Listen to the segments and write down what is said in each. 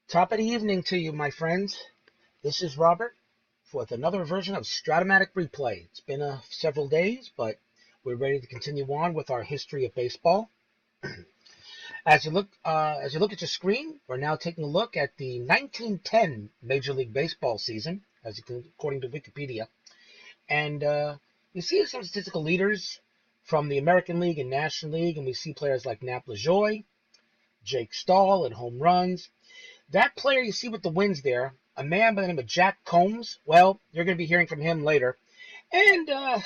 Top of the evening to you, my friends. This is Robert with another version of Strat-o-matic Replay. It's been several days, but we're ready to continue on with our history of baseball. As you look at your screen, we're now taking a look at the 1910 Major League Baseball season, according to Wikipedia. And you see some statistical leaders from the American League and National League, and we see players like Nap Lajoie, Jake Stahl, and home runs. That player you see with the wins there, a man by the name of Jack Combs, well, you're going to be hearing from him later. And, I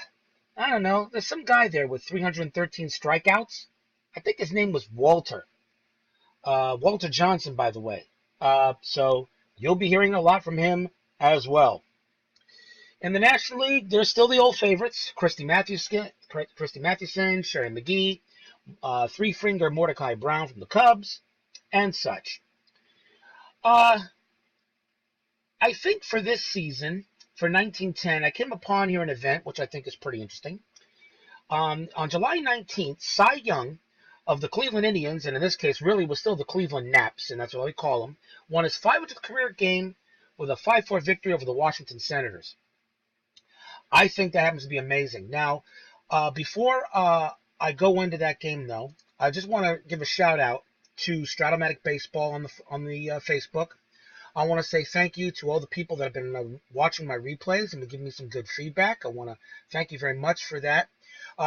don't know, there's some guy there with 313 strikeouts. I think his name was Walter. Walter Johnson, by the way. So you'll be hearing a lot from him as well. In the National League, there's still the old favorites, Christy Mathewson, Sherry McGee, three-finger Mordecai Brown from the Cubs, and such. I think for this season, for 1910, I came upon here an event which I think is pretty interesting. On July 19th, Cy Young of the Cleveland Indians, and in this case really was still the Cleveland Naps, and that's what we call them, won his 500th career game with a 5-4 victory over the Washington Senators. I think that happens to be amazing. Now, before I go into that game, though, I just want to give a shout-out to Strat-o-matic Baseball on the Facebook. I want to say thank you to all the people that have been watching my replays and been giving me some good feedback. I want to thank you very much for that.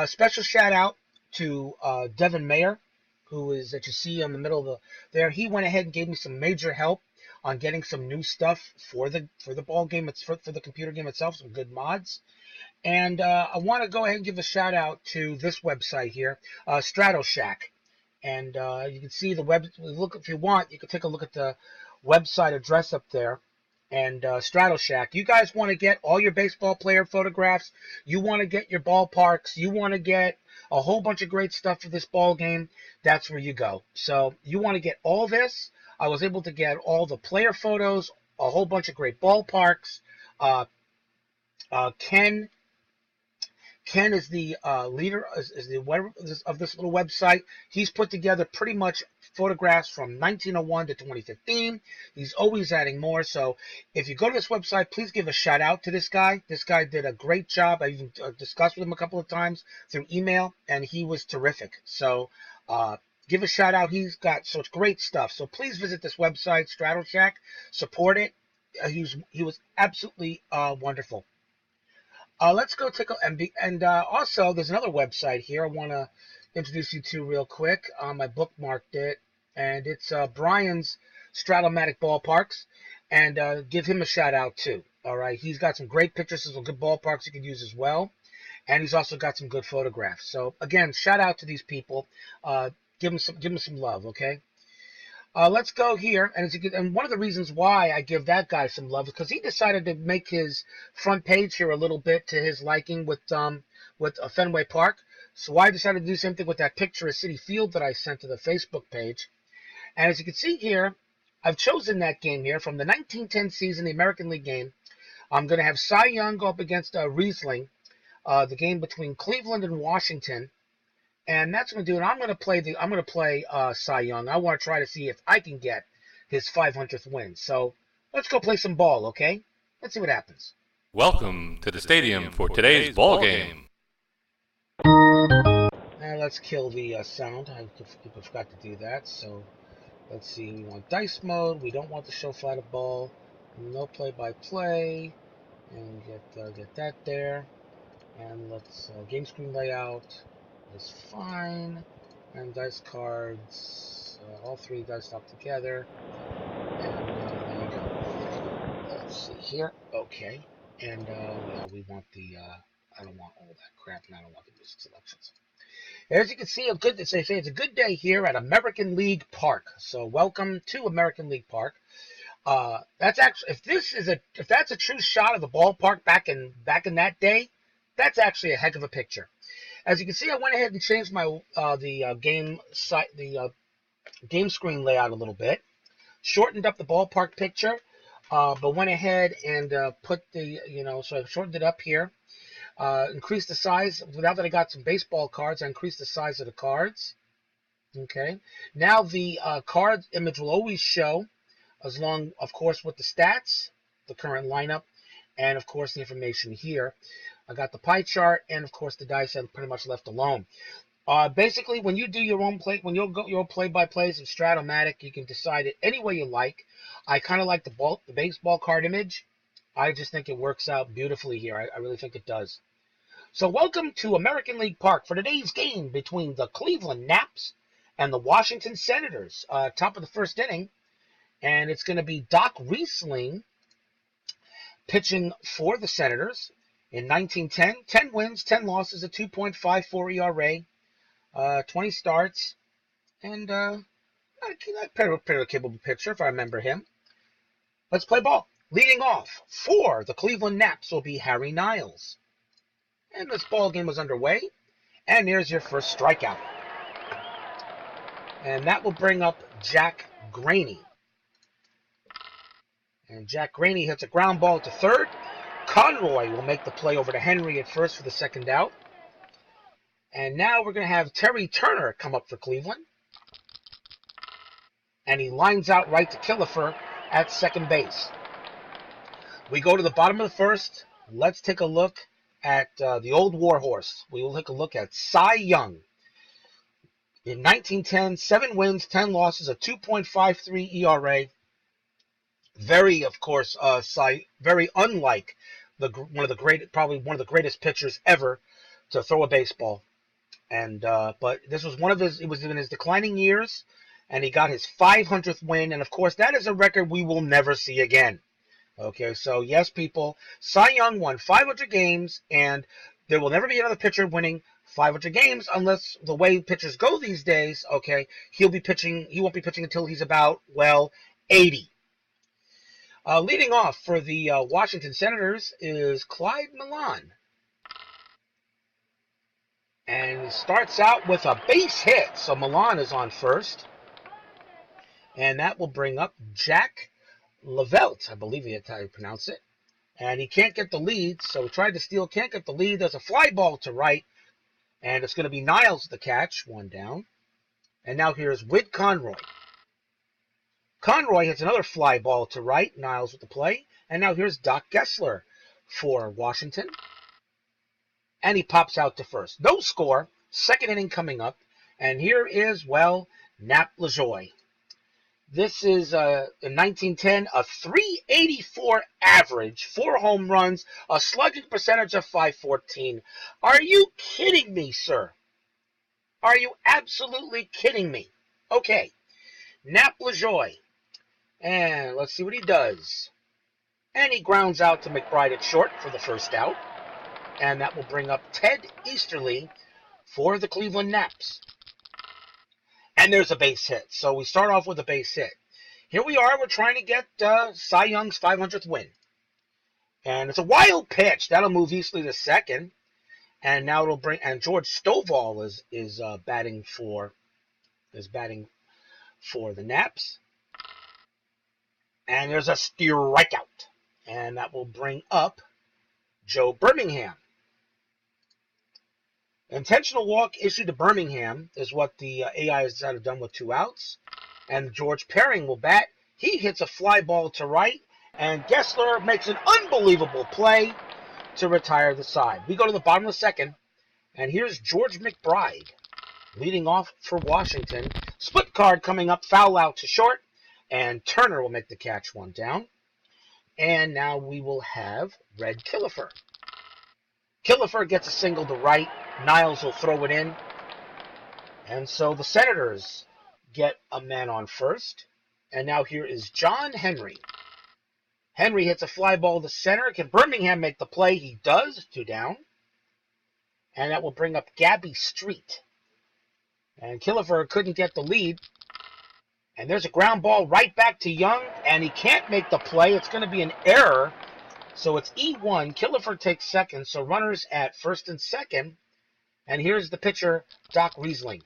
Special shout out to Devin Mayer, who is that you see in the middle of there. He went ahead and gave me some major help on getting some new stuff for the ball game. It's for the computer game itself, some good mods. And I want to go ahead and give a shout out to this website here, Strat-o-Shack. And you can see the web. Look, if you want, you can take a look at the website address up there. And Strat-o-Shack. You guys want to get all your baseball player photographs. You want to get your ballparks. You want to get a whole bunch of great stuff for this ball game. That's where you go. So you want to get all this. I was able to get all the player photos, a whole bunch of great ballparks. Ken is the leader of this little website. He's put together pretty much photographs from 1901 to 2015. He's always adding more. So if you go to this website, please give a shout out to this guy. This guy did a great job. I even discussed with him a couple of times through email, and he was terrific. So give a shout out. He's got such great stuff. So please visit this website, Strat-o-Shack. Support it. He was absolutely wonderful. Let's go take a and also there's another website here I want to introduce you to real quick. I bookmarked it, and it's Brian's Strat-o-matic Ballparks, and give him a shout out too. All right, he's got some great pictures, some good ballparks you can use as well, and he's also got some good photographs. So again, shout out to these people. Give them some love, okay? Let's go here, and one of the reasons why I give that guy some love is because he decided to make his front page here a little bit to his liking with Fenway Park. So I decided to do the same thing with that picture of Citi Field that I sent to the Facebook page. And as you can see here, I've chosen that game here from the 1910 season, the American League game. I'm going to have Cy Young go up against Riesling, the game between Cleveland and Washington. And that's going to do it. I'm going to play Cy Young. I want to try to see if I can get his 500th win. So let's go play some ball, okay? Let's see what happens. Welcome to the stadium for today's ball game. And let's kill the sound. I forgot to do that. So let's see. We want dice mode. We don't want to show flat a ball. No play-by-play. And get that there. And let's game screen layout is fine, and dice cards, all three dice stock together, and there you go. Let's see here, okay, and we want the, I don't want all that crap, and I don't want the music selections. As you can see, it's a good day here at American League Park, so welcome to American League Park. That's actually, if that's a true shot of the ballpark back in that day, that's actually a heck of a picture. As you can see, I went ahead and changed my game screen layout a little bit, shortened up the ballpark picture, but went ahead and put the so I shortened it up here, increased the size. Now that I got some baseball cards, I increased the size of the cards. Okay, now the card image will always show along, of course, with the stats, the current lineup, and, of course, the information here. I got the pie chart, and, of course, the dice are pretty much left alone. Basically, when you do your own when you'll go your play-by-plays in strat-o-matic, you can decide it any way you like. I kind of like the baseball card image. I just think it works out beautifully here. I really think it does. So welcome to American League Park for today's game between the Cleveland Naps and the Washington Senators. Top of the first inning, and it's going to be Doc Riesling pitching for the Senators in 1910. 10 wins, 10 losses, a 2.54 ERA, 20 starts, and a pretty capable pitcher if I remember him. Let's play ball. Leading off for the Cleveland Naps will be Harry Niles. And this ball game was underway. And here's your first strikeout. And that will bring up Jack Graney. And Jack Graney hits a ground ball to third. Conroy will make the play over to Henry at first for the second out. And now we're going to have Terry Turner come up for Cleveland. And he lines out right to Killefer at second base. We go to the bottom of the first. Let's take a look at the old warhorse. We will take a look at Cy Young. In 1910, 7 wins, 10 losses, a 2.53 ERA. Very, of course, very unlike probably one of the greatest pitchers ever to throw a baseball. And but this was it was in his declining years, and he got his 500th win. And of course, that is a record we will never see again. Okay, so yes, people, Cy Young won 500 games, and there will never be another pitcher winning 500 games unless the way pitchers go these days. Okay, he won't be pitching until he's about 80. Leading off for the Washington Senators is Clyde Milan. And he starts out with a base hit, so Milan is on first. And that will bring up Jack Lavelt, I believe that's how you pronounce it. And he can't get the lead, so he tried to steal, can't get the lead. There's a fly ball to right, and it's going to be Niles the catch, one down. And now here's Whit Conroy. Conroy hits another fly ball to right, Niles with the play. And now here's Doc Gessler for Washington. And he pops out to first. No score, second inning coming up. And here is, Nap LaJoie. This is, in 1910, a 384 average, 4 home runs, a slugging percentage of .514. Are you kidding me, sir? Are you absolutely kidding me? Okay, Nap LaJoie. And let's see what he does. And he grounds out to McBride at short for the first out. And that will bring up Ted Easterly for the Cleveland Naps. And there's a base hit. So we start off with a base hit. Here we are. We're trying to get Cy Young's 500th win. And it's a wild pitch. That'll move Easterly to second. And now it'll bring, and George Stovall is batting for the Naps. And there's a strikeout. And that will bring up Joe Birmingham. Intentional walk issued to Birmingham is what the AI has done with 2 outs. And George Perring will bat. He hits a fly ball to right. And Gessler makes an unbelievable play to retire the side. We go to the bottom of the second. And here's George McBride leading off for Washington. Split card coming up, foul out to short. And Turner will make the catch, one down. And now we will have Red Killefer. Killefer gets a single to right. Niles will throw it in. And so the Senators get a man on first. And now here is John Henry. Henry hits a fly ball to center. Can Birmingham make the play? He does. 2 down. And that will bring up Gabby Street. And Killefer couldn't get the lead. And there's a ground ball right back to Young. And he can't make the play. It's going to be an error. So it's E1. Killefer takes second. So runners at first and second. And here's the pitcher, Doc Riesling.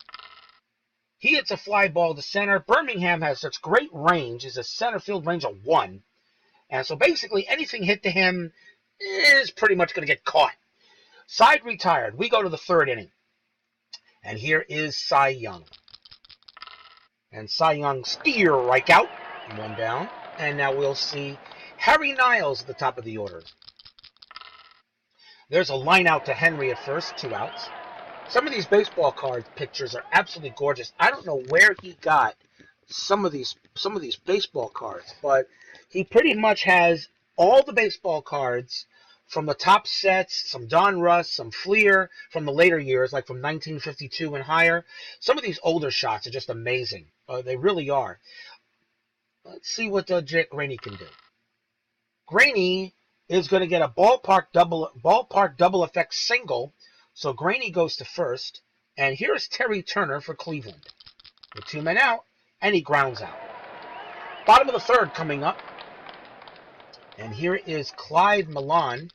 He hits a fly ball to center. Birmingham has such great range. It's a center field range of 1. And so basically anything hit to him is pretty much going to get caught. Side retired. We go to the third inning. And here is Cy Young. And Cy Young strikeout. 1 down. And now we'll see Harry Niles at the top of the order. There's a line out to Henry at first, 2 outs. Some of these baseball card pictures are absolutely gorgeous. I don't know where he got some of these baseball cards, but he pretty much has all the baseball cards from the top sets, some Don Russ, some Fleer from the later years, like from 1952 and higher. Some of these older shots are just amazing. They really are. Let's see what Jack Graney can do. Graney is going to get a ballpark double effect single. So Graney goes to first, and here's Terry Turner for Cleveland. With 2 men out, and he grounds out. Bottom of the third coming up, and here is Clyde Milan.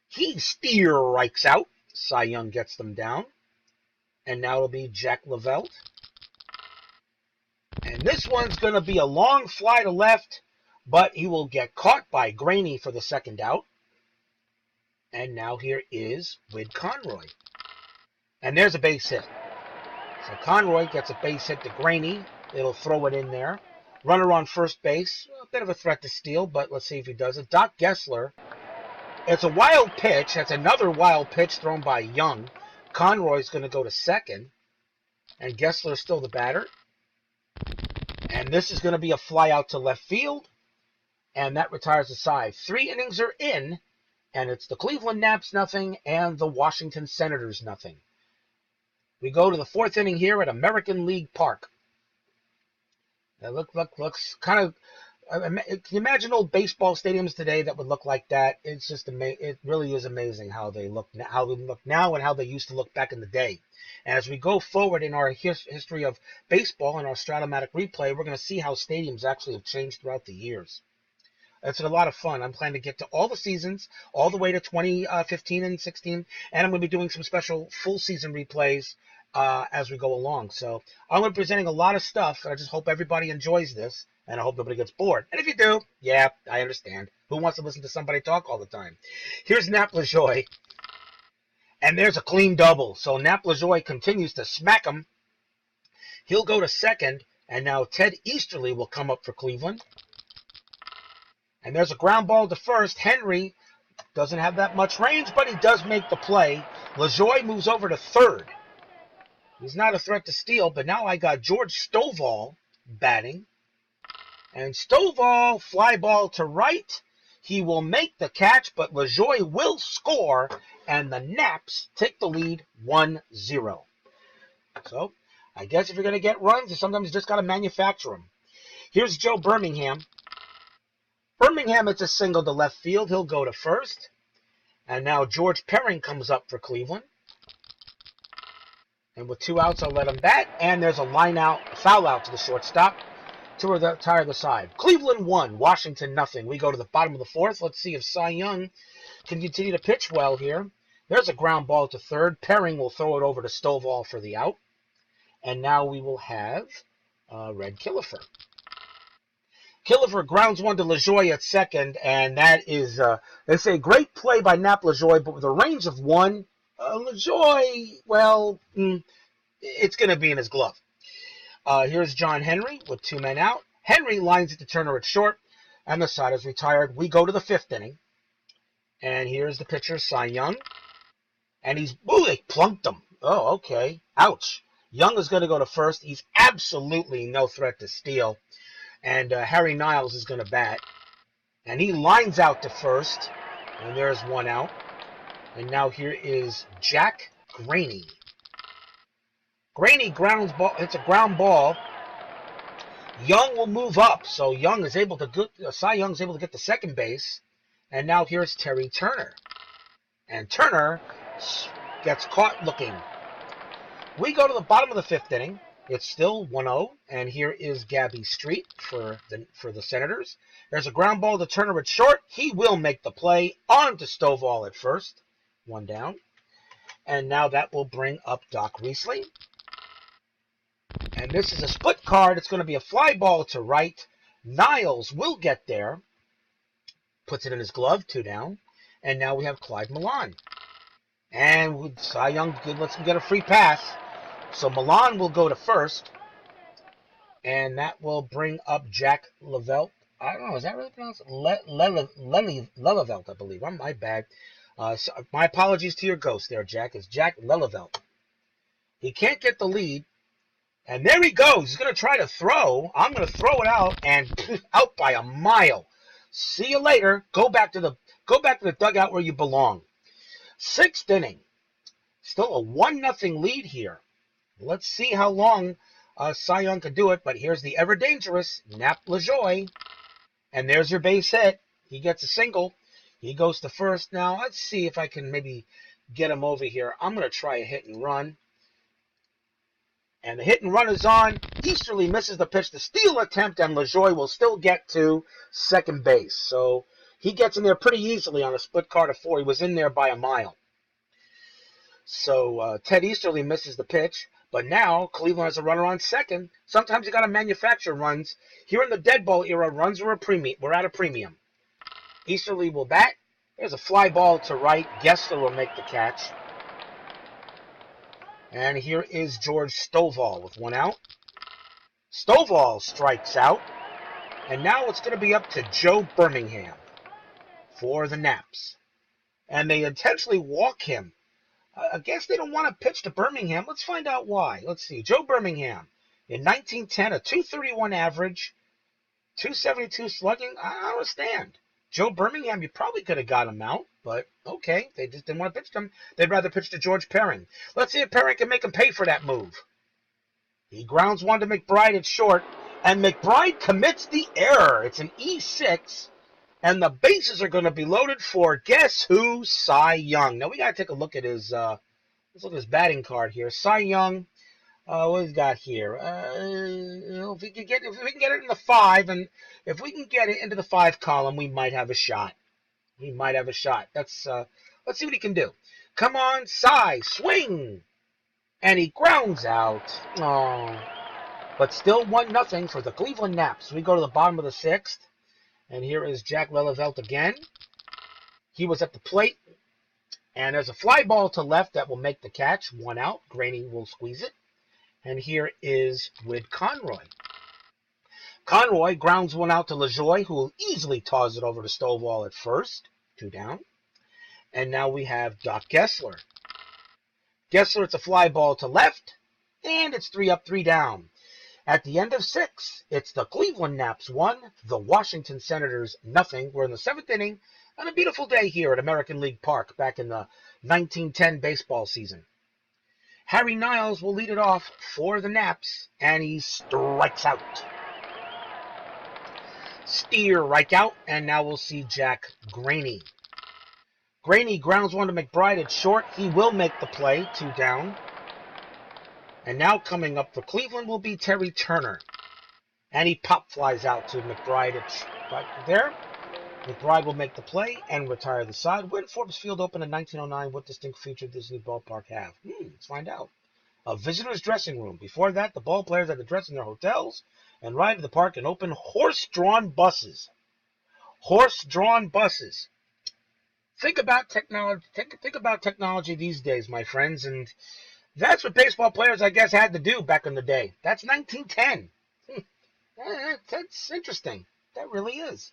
He strikes out. Cy Young gets them down. And now it'll be Jack Levelt. And this one's going to be a long fly to left, but he will get caught by Graney for the second out. And now here is Wid Conroy. And there's a base hit. So Conroy gets a base hit to Graney. It'll throw it in there. Runner on first base. A bit of a threat to steal, but let's see if he does it. Doc Gessler. It's a wild pitch. That's another wild pitch thrown by Young. Conroy's going to go to second. And Gessler's still the batter. And this is going to be a fly out to left field. And that retires the side. 3 innings are in. And it's the Cleveland Naps nothing and the Washington Senators nothing. We go to the 4th inning here at American League Park. That looks kind of. Can you imagine old baseball stadiums today that would look like that? It's just it really is amazing how they look now and how they used to look back in the day. And as we go forward in our history of baseball and our strat-o-matic replay, we're going to see how stadiums actually have changed throughout the years. It's a lot of fun. I'm planning to get to all the seasons, all the way to 2015 and 16, and I'm going to be doing some special full season replays as we go along. So I'm going to be presenting a lot of stuff, and I just hope everybody enjoys this, and I hope nobody gets bored. And if you do, yeah, I understand. Who wants to listen to somebody talk all the time? Here's Nap Lajoie, and there's a clean double. So Nap Lajoie continues to smack him. He'll go to second, and now Ted Easterly will come up for Cleveland. And there's a ground ball to first. Henry doesn't have that much range, but he does make the play. Lajoie moves over to third. He's not a threat to steal, but now I got George Stovall batting. And Stovall, fly ball to right. He will make the catch, but Lajoie will score, and the Naps take the lead 1-0. So, I guess if you're going to get runs, you sometimes just got to manufacture them. Here's Joe Birmingham. Birmingham, it's a single to left field. He'll go to first. And now George Perrin comes up for Cleveland. And with 2 outs, I'll let him bat. And there's a foul out to the shortstop to retire the side. Cleveland 1, Washington nothing. We go to the bottom of the 4th. Let's see if Cy Young can continue to pitch well here. There's a ground ball to third. Perrin will throw it over to Stovall for the out. And now we will have Red Killefer. Killefer grounds one to Lajoie at second, and that is, they say, great play by Nap Lajoie, but with a range of 1, Lajoie, well, it's going to be in his glove. Here's John Henry with 2 men out. Henry lines it to Turner at short, and the side is retired. We go to the 5th inning, and here's the pitcher, Cy Young, and they plunked him. Oh, okay. Ouch. Young is going to go to first. He's absolutely no threat to steal. And Harry Niles is going to bat. And he lines out to first. And there's 1 out. And now here is Jack Graney. Graney grounds ball. It's a ground ball. Young will move up. So Cy Young is able to get to second base. And now here's Terry Turner. And Turner gets caught looking. We go to the bottom of the 5th inning. It's still 1-0, and here is Gabby Street for the Senators. There's a ground ball to Turner at short. He will make the play on to Stovall at first. 1 down. And now that will bring up Doc Riesling. And this is a split card. It's going to be a fly ball to right. Niles will get there. Puts it in his glove, 2 down. And now we have Clyde Milan. And Cy Young lets him get a free pass. So Milan will go to first, and that will bring up Jack Levelt. I don't know. Is that really pronounced? Lelevelt, I believe. My bad. So my apologies to your ghost there, Jack. It's Jack Lelevelt. He can't get the lead. And there he goes. He's going to try to throw. I'm going to throw it out, and out by a mile. See you later. Go back to the dugout where you belong. Sixth inning. Still a 1-0 lead here. Let's see how long Cy Young can do it. But here's the ever dangerous Nap LaJoie. And there's your base hit. He gets a single. He goes to first. Now, let's see if I can maybe get him over here. I'm going to try a hit and run. And the hit and run is on. Easterly misses the pitch. The steal attempt, and LaJoie will still get to second base. So he gets in there pretty easily on a split car to 4. He was in there by a mile. So Ted Easterly misses the pitch. But now Cleveland has a runner on second. Sometimes you got to manufacture runs. Here in the dead ball era, runs were at a premium. Easterly will bat. There's a fly ball to right. Gessler will make the catch. And here is George Stovall with 1 out. Stovall strikes out. And now it's going to be up to Joe Birmingham for the Naps. And they intentionally walk him. I guess they don't want to pitch to Birmingham. Let's find out why. Let's see. Joe Birmingham, in 1910, a 231 average, 272 slugging. I don't understand. Joe Birmingham, you probably could have got him out, but okay. They just didn't want to pitch to him. They'd rather pitch to George Perrin. Let's see if Perrin can make him pay for that move. He grounds one to McBride at short, and McBride commits the error. It's an E6, and the bases are going to be loaded for guess who? Cy Young. Now we got to take a look at his let's look at his batting card here. Cy Young. What he's got here? If we can get it in the 5, and if we can get it into the 5 column, we might have a shot. He might have a shot. Let's see what he can do. Come on, Cy, swing, and he grounds out. Oh, but still 1-0 for the Cleveland Naps. We go to the bottom of the 6th, and here is Jack Lelevelt again. He was at the plate, and there's a fly ball to left that will make the catch. 1 out. Graney will squeeze it. And here is Whit Conroy. Conroy grounds one out to LaJoie, who will easily toss it over to Stovall at first. 2 down. And now we have Doc Gessler. Gessler, it's a fly ball to left, and it's 3 up, 3 down. At the end of 6, it's the Cleveland Naps 1, the Washington Senators 0. We're in the 7th inning on a beautiful day here at American League Park back in the 1910 baseball season. Harry Niles will lead it off for the Naps, and he strikes out. Strike out, and now we'll see Jack Graney. Graney grounds one to McBride at short. He will make the play, 2 down. And now coming up for Cleveland will be Terry Turner. And he pop flies out to McBride right there. McBride will make the play and retire the side. When Forbes Field opened in 1909, what distinct feature does this new ballpark have? Let's find out. A visitor's dressing room. Before that, the ball players had to dress in their hotels and ride to the park in open horse-drawn buses. Horse-drawn buses. Think about technology. Think about technology these days, my friends, and that's what baseball players, I guess, had to do back in the day. That's 1910. That's interesting. That really is.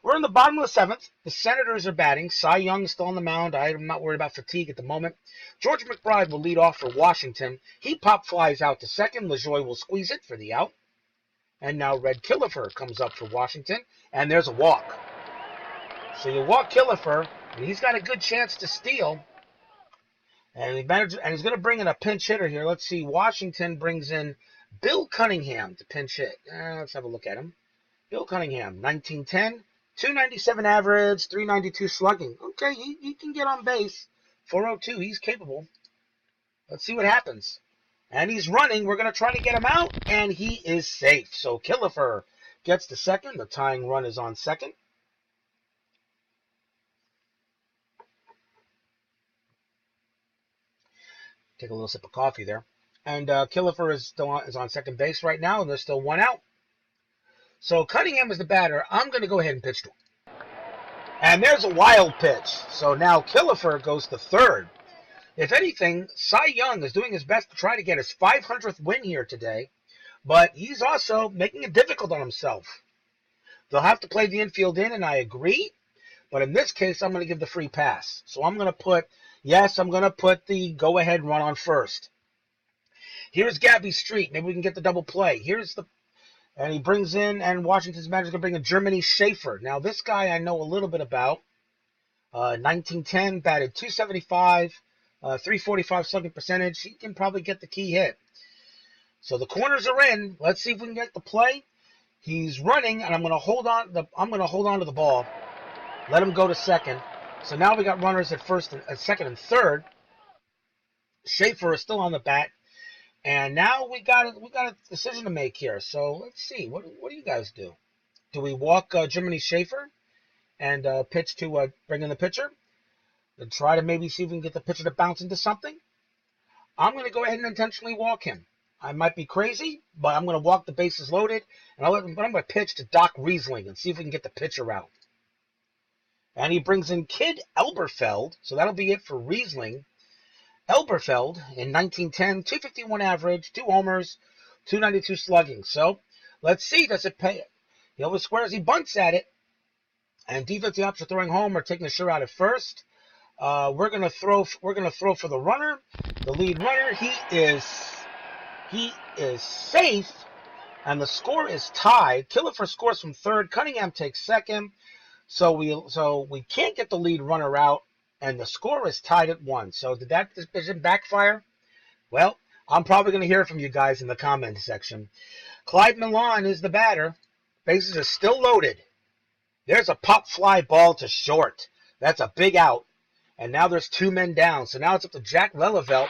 We're in the bottom of the 7th. The Senators are batting. Cy Young is still on the mound. I'm not worried about fatigue at the moment. George McBride will lead off for Washington. He pop flies out to second. LaJoie will squeeze it for the out. And now Red Killefer comes up for Washington. And there's a walk. So you walk Killefer, and he's got a good chance to steal. And he's going to bring in a pinch hitter here. Let's see. Washington brings in Bill Cunningham to pinch hit. Let's have a look at him. Bill Cunningham, 1910. 297 average, 392 slugging. Okay, he can get on base. 402, he's capable. Let's see what happens. And he's running. We're going to try to get him out, and he is safe. So Killefer gets to second. The tying run is on second. Take a little sip of coffee there. And Killefer is on second base right now, and there's still 1 out. So Cunningham is the batter. I'm going to go ahead and pitch to him. And there's a wild pitch. So now Killefer goes to third. If anything, Cy Young is doing his best to try to get his 500th win here today. But he's also making it difficult on himself. They'll have to play the infield in, and I agree. But in this case, I'm going to give the free pass. So I'm going to put, yes, I'm going to put the go-ahead run on first. Here's Gabby Street. Maybe we can get the double play. And he brings in, and Washington's manager going to bring in Germany Schaefer. Now, this guy I know a little bit about. 1910, batted .275, 345 slugging percentage. He can probably get the key hit. So the corners are in. Let's see if we can get the play. He's running, and I'm going to hold on to the ball. Let him go to second. So now we got runners at second and third. Schaefer is still on the bat. And now we got a decision to make here. So let's see. What do you guys do? Do we walk Germany Schaefer and pitch to bring in the pitcher? And try to maybe see if we can get the pitcher to bounce into something? I'm going to go ahead and intentionally walk him. I might be crazy, but I'm going to walk the bases loaded. And I'm going to pitch to Doc Riesling and see if we can get the pitcher out. And he brings in Kid Elberfeld. So that'll be it for Riesling. Elberfeld in 1910, 251 average, 2 homers, 292 slugging. So let's see, does it pay? He always squares, he bunts at it. And defensive option throwing home or taking the sure out at first. We're gonna throw for the runner, the lead runner. He is safe, and the score is tied. Killefer scores from third. Cunningham takes second. So we can't get the lead runner out. And the score is tied at 1. So did that decision backfire? Well, I'm probably going to hear from you guys in the comments section. Clyde Milan is the batter. Bases are still loaded. There's a pop fly ball to short. That's a big out. And now there's 2 men down. So now it's up to Jack Lelevelt.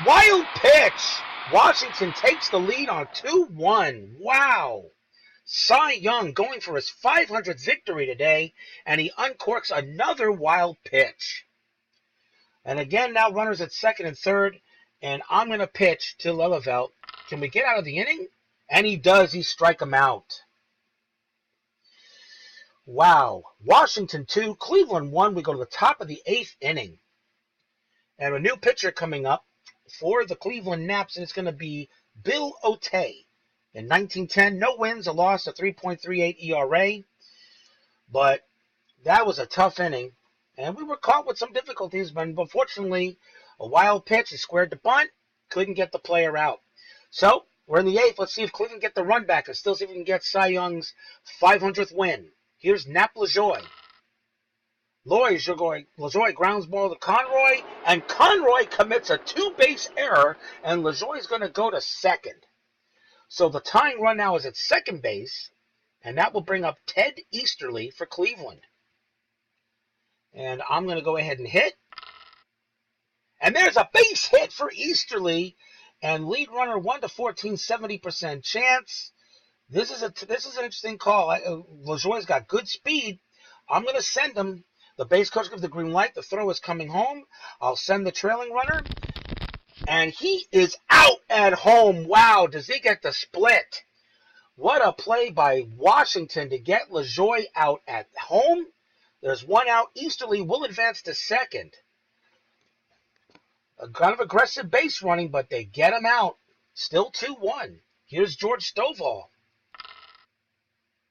Wild pitch! Washington takes the lead on 2-1. Wow! Cy Young going for his 500th victory today, and he uncorks another wild pitch. And again, now runners at second and third, and I'm going to pitch to Lelevelt. Can we get out of the inning? And he does. He strike him out. Wow. Washington 2, Cleveland 1. We go to the top of the 8th inning. And a new pitcher coming up for the Cleveland Naps, and it's going to be Bill O'Tay. In 1910, no wins, a loss, a 3.38 ERA. But that was a tough inning. And we were caught with some difficulties, but unfortunately, a wild pitch, he squared the bunt, couldn't get the player out. So, we're in the 8th. Let's see if Cleveland can get the run back and still see if we can get Cy Young's 500th win. Here's Nap LaJoie. LaJoie grounds ball to Conroy, and Conroy commits a 2-base error, and LaJoie's going to go to second. So the tying run now is at second base, and that will bring up Ted Easterly for Cleveland. And I'm going to go ahead and hit. And there's a base hit for Easterly, and lead runner 1 to 14, 70% chance. This is an interesting call. LaJoie's got good speed. I'm going to send him. The base coach gives the green light. The throw is coming home. I'll send the trailing runner. And he is out at home. Wow, does he get the split? What a play by Washington to get LaJoie out at home. There's 1 out. Easterly will advance to second. A kind of aggressive base running, but they get him out. Still 2-1. Here's George Stovall.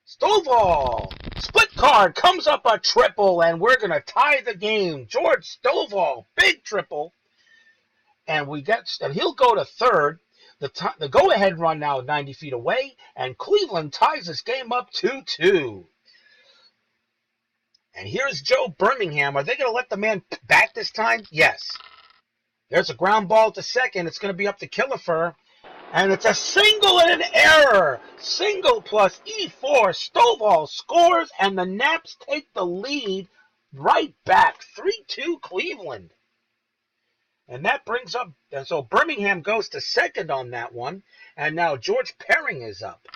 Stovall! Split card, comes up a triple, and we're going to tie the game. George Stovall, big triple. And he'll go to third. The go-ahead run now 90 feet away, and Cleveland ties this game up 2-2. And here's Joe Birmingham. Are they going to let the man bat this time? Yes. There's a ground ball to second. It's going to be up to Killefer. And it's a single and an error. Single plus E4. Stovall scores, and the Naps take the lead right back. 3-2 Cleveland. And that brings up, and so Birmingham goes to second on that one. And now George Perring is up.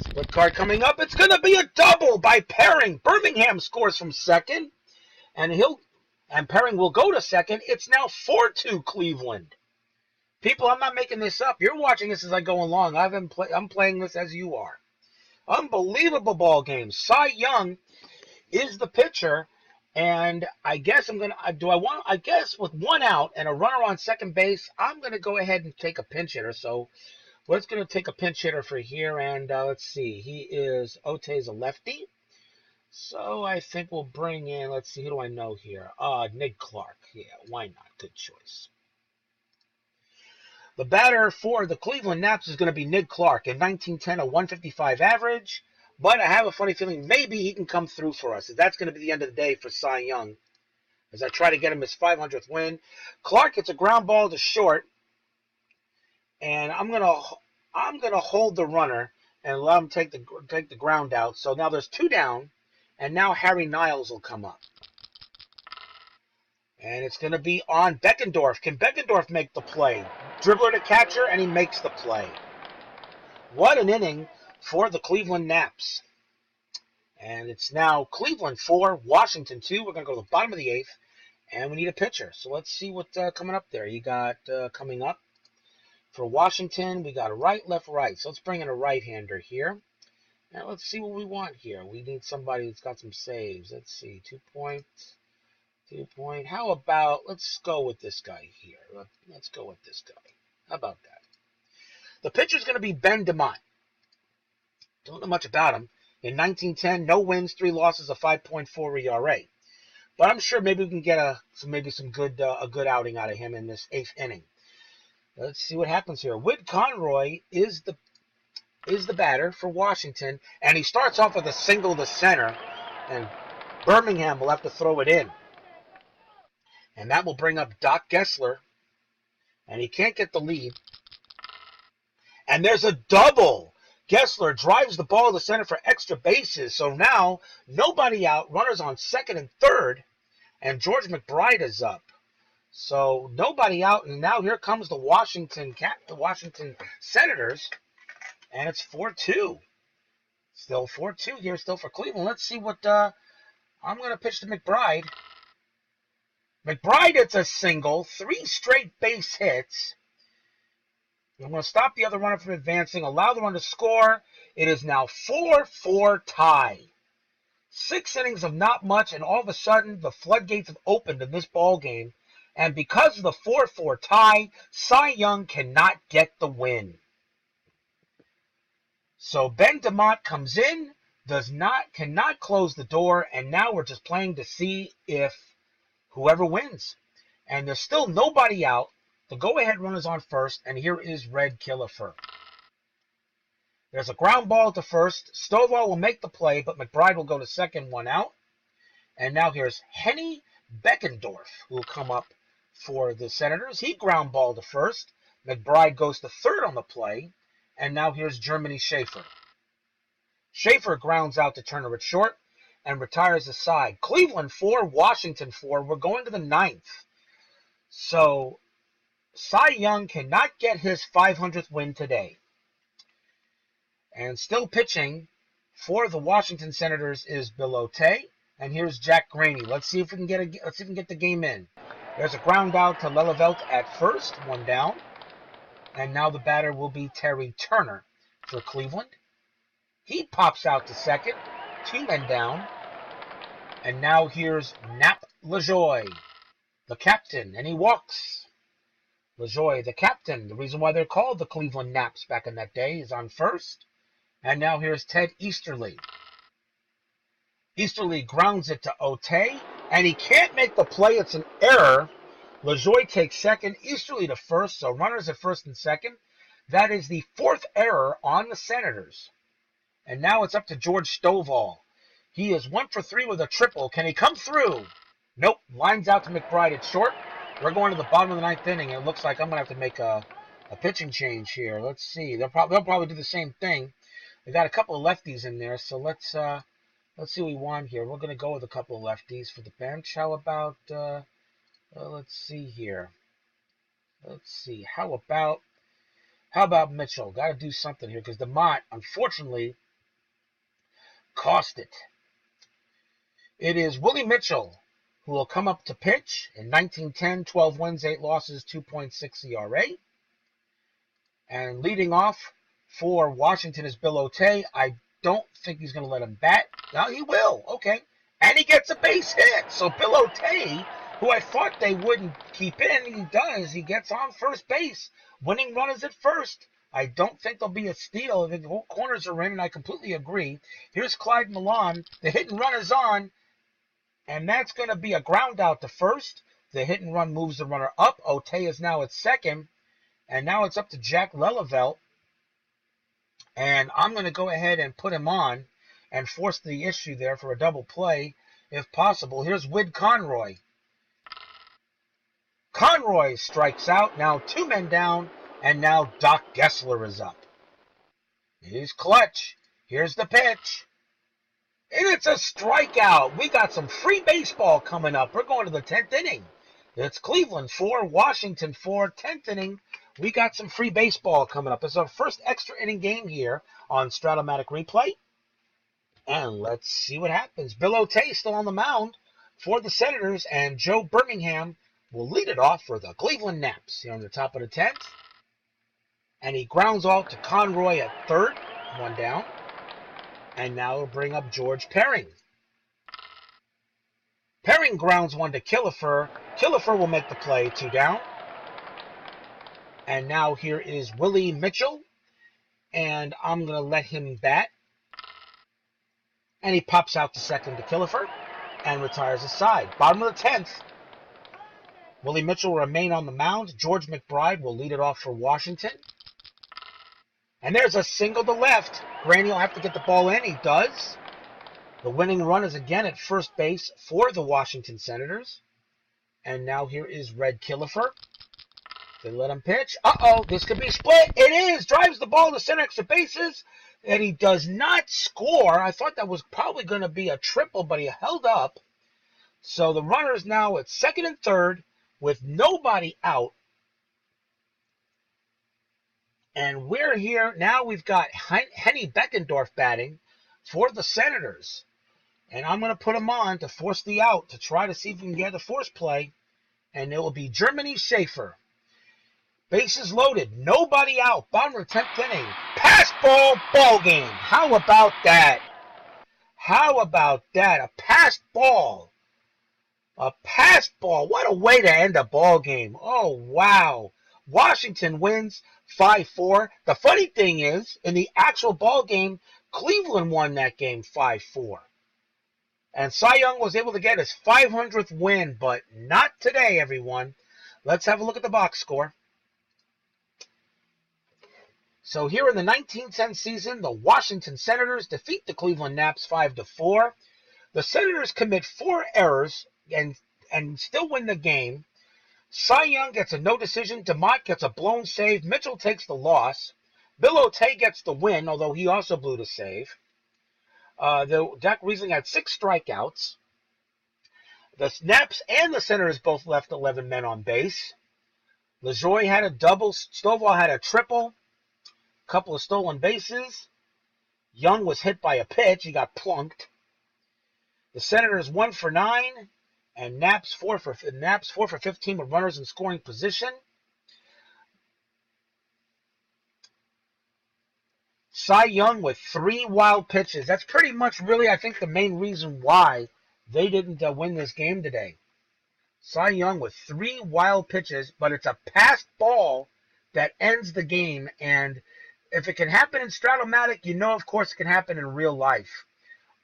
Split card coming up. It's going to be a double by Perring. Birmingham scores from second. And Perring will go to second. It's now 4-2 Cleveland. People, I'm not making this up. You're watching this as I go along. I'm playing this as you are. Unbelievable ball game. Cy Young is the pitcher. And I guess I guess with 1 out and a runner on second base, I'm going to go ahead and take a pinch hitter. So We're just going to take a pinch hitter for here, and let's see. Ote's a lefty. So I think we'll bring in, let's see, who do I know here? Nick Clark. Yeah, why not? Good choice. The batter for the Cleveland Naps is going to be Nick Clark. In 1910, a 155 average. But I have a funny feeling maybe he can come through for us. That's going to be the end of the day for Cy Young as I try to get him his 500th win. Clark hits a ground ball to short, and I'm gonna hold the runner and let him take the ground out. So now there's 2 down, and now Harry Niles will come up. And it's going to be on Beckendorf. Can Beckendorf make the play? Dribbler to catcher, and he makes the play. What an inning for the Cleveland Naps. And it's now Cleveland 4, Washington 2. We're going to go to the bottom of the 8th, and we need a pitcher. So let's see what's coming up there. You got coming up for Washington, we got a right, left, right. So let's bring in a right-hander here. Now let's see what we want here. We need somebody that's got some saves. Let's see, 2 point. How about, let's go with this guy here. Let's go with this guy. How about that? The pitcher's going to be Ben DeMott. Don't know much about him. In 1910, no wins, 3 losses, a 5.4 ERA. But I'm sure maybe we can get some good outing out of him in this 8th inning. Let's see what happens here. Whit Conroy is the batter for Washington, and he starts off with a single to center, and Birmingham will have to throw it in. And that will bring up Doc Gessler, and he can't get the lead. And there's a double. Gessler drives the ball to center for extra bases, so now nobody out, runners on second and third, and George McBride is up. So nobody out, and now here comes the Washington Senators, and it's 4-2. Still 4-2 here, still for Cleveland. Let's see what I'm going to pitch to McBride. McBride hits a single, 3 straight base hits. I'm going to stop the other runner from advancing, allow the run to score. It is now 4-4 tie. 6 innings of not much, and all of a sudden the floodgates have opened in this ball game. And because of the 4-4 tie, Cy Young cannot get the win. So Ben DeMott comes in, cannot close the door, and now we're just playing to see if whoever wins. And there's still nobody out. The go-ahead runner's on first, and here is Red Killefer. There's a ground ball to first. Stovall will make the play, but McBride will go to second, 1 out. And now here's Henny Beckendorf, who will come up for the Senators. He ground ball to first. McBride goes to third on the play. And now here's Germany Schaefer. Schaefer grounds out to Turner at short and retires the side. Cleveland 4, Washington 4. We're going to the 9th. So Cy Young cannot get his 500th win today. And still pitching for the Washington Senators is Bill O'Tay. And here's Jack Graney. Let's see if we can get the game in. There's a ground out to Lelevelt at first, 1 down. And now the batter will be Terry Turner for Cleveland. He pops out to second, 2 men down. And now here's Nap LaJoie, the captain, and he walks. LaJoie, the captain, the reason why they're called the Cleveland Naps back in that day, is on first. And now here's Ted Easterly. Easterly grounds it to O'Tay, and he can't make the play. It's an error. LaJoie takes second, Easterly to first, so runners at first and second. That is the 4th error on the Senators. And now it's up to George Stovall. He is 1 for 3 with a triple. Can he come through? Nope. Lines out to McBride at short. We're going to the bottom of the 9th inning. It looks like I'm going to have to make a pitching change here. Let's see. They'll probably do the same thing. We got a couple of lefties in there, so let's see what we want here. We're going to go with a couple of lefties for the bench. How about let's see here. Let's see. How about Mitchell? Got to do something here because DeMott, unfortunately, cost it. It is Willie Mitchell who will come up to pitch in 1910, 12 wins, 8 losses, 2.6 ERA. And leading off for Washington is Bill O'Tay. I don't think he's going to let him bat. Now he will. Okay. And he gets a base hit. So Bill O'Tay, who I thought they wouldn't keep in, he does. He gets on first base. Winning runners at first. I don't think there'll be a steal. I think the corners are in, and I completely agree. Here's Clyde Milan. The hit and run is on, and that's going to be a ground out to first. The hit and run moves the runner up. Otey is now at second, and now it's up to Jack Lelevelt. And I'm going to go ahead and put him on and force the issue there for a double play, if possible. Here's Wid Conroy. Conroy strikes out. Now 2 men down, and now Doc Gessler is up. He's clutch. Here's the pitch. And it's a strikeout. We got some free baseball coming up. We're going to the 10th inning. It's Cleveland 4, Washington 4, 10th inning. We got some free baseball coming up. It's our first extra inning game here on Strat-o-matic Replay. And let's see what happens. Bill Otey still on the mound for the Senators, and Joe Birmingham will lead it off for the Cleveland Naps here on the top of the 10th. And he grounds off to Conroy at third, 1 down. And now he'll bring up George Perring. Perring grounds 1 to Killefer. Killefer will make the play, 2 down. And now here is Willie Mitchell. And I'm going to let him bat. And he pops out to second to Killefer and retires aside. Bottom of the 10th. Willie Mitchell will remain on the mound. George McBride will lead it off for Washington. And there's a single to left. Granny will have to get the ball in. He does. The winning run is again at first base for the Washington Senators. And now here is Red Killefer. They let him pitch. Uh-oh, this could be split. It is. Drives the ball to center extra bases. And he does not score. I thought that was probably going to be a triple, but he held up. So the runner is now at second and third with nobody out. And we're here. Now we've got Henny Beckendorf batting for the Senators. And I'm going to put him on to force the out to try to see if we can get a force play. And it will be Germany Schaefer. Bases loaded. Nobody out. Bottom of the 10th inning. Pass ball game. How about that? How about that? A pass ball. A pass ball. What a way to end a ball game. Oh, wow. Washington wins 5-4. The funny thing is, in the actual ball game, Cleveland won that game 5-4. And Cy Young was able to get his 500th win, but not today, everyone. Let's have a look at the box score. So here in the 1910 season, the Washington Senators defeat the Cleveland Naps 5-4. The Senators commit 4 errors and still win the game. Cy Young gets a no decision. DeMott gets a blown save. Mitchell takes the loss. Bill Otey gets the win, although he also blew the save. Dak Riesling had 6 strikeouts. The Naps and the Senators both left 11 men on base. LaJoie had a double. Stovall had a triple. Couple of stolen bases. Young was hit by a pitch. He got plunked. The Senators 1 for 9, and Naps 4 for 15 with runners in scoring position. Cy Young with 3 wild pitches. That's pretty much really, I think, the main reason why they didn't win this game today. Cy Young with 3 wild pitches, but it's a passed ball that ends the game, and if it can happen in Strat-o-matic, you know, of course, it can happen in real life.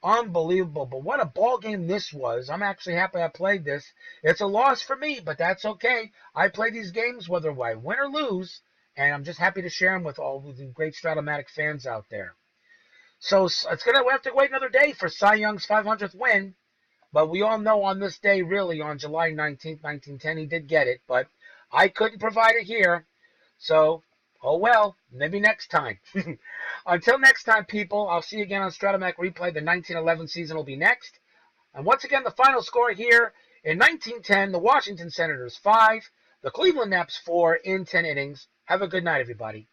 Unbelievable. But what a ball game this was. I'm actually happy I played this. It's a loss for me, but that's okay. I play these games whether I win or lose, and I'm just happy to share them with all the great Strat-o-matic fans out there. So we have to wait another day for Cy Young's 500th win, but we all know on this day, really, on July 19th, 1910, he did get it, but I couldn't provide it here. So, oh well, maybe next time. Until next time, people, I'll see you again on Strat-o-matic Replay. The 1911 season will be next. And once again, the final score here in 1910, the Washington Senators 5, the Cleveland Naps 4 in 10 innings. Have a good night, everybody.